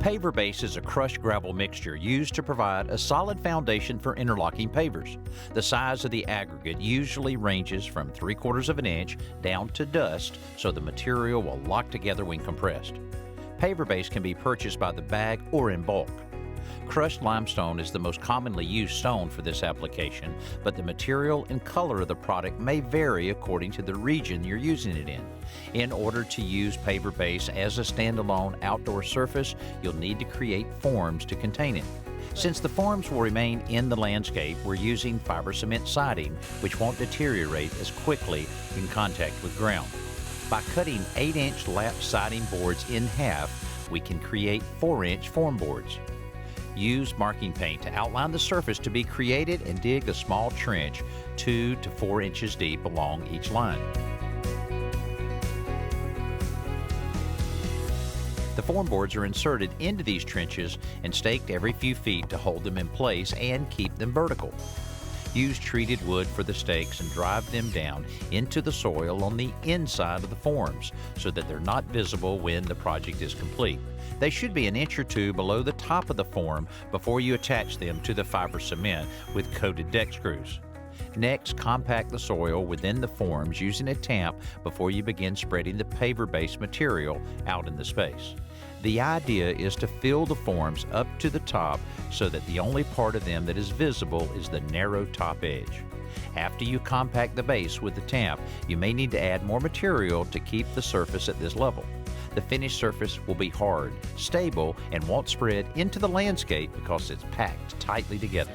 Paver base is a crushed gravel mixture used to provide a solid foundation for interlocking pavers. The size of the aggregate usually ranges from 3/4 of an inch down to dust, so the material will lock together when compressed. Paver base can be purchased by the bag or in bulk. Crushed limestone is the most commonly used stone for this application, but the material and color of the product may vary according to the region you're using it in. In order to use paver base as a standalone outdoor surface, you'll need to create forms to contain it. Since the forms will remain in the landscape, we're using fiber cement siding, which won't deteriorate as quickly in contact with ground. By cutting 8-inch lap siding boards in half, we can create 4-inch form boards. Use marking paint to outline the surface to be created and dig a small trench 2 to 4 inches deep along each line. The form boards are inserted into these trenches and staked every few feet to hold them in place and keep them vertical. Use treated wood for the stakes and drive them down into the soil on the inside of the forms so that they're not visible when the project is complete. They should be an inch or two below the top of the form before you attach them to the fiber cement with coated deck screws. Next, compact the soil within the forms using a tamp before you begin spreading the paver base material out in the space. The idea is to fill the forms up to the top so that the only part of them that is visible is the narrow top edge. After you compact the base with the tamp, you may need to add more material to keep the surface at this level. The finished surface will be hard, stable, and won't spread into the landscape because it's packed tightly together.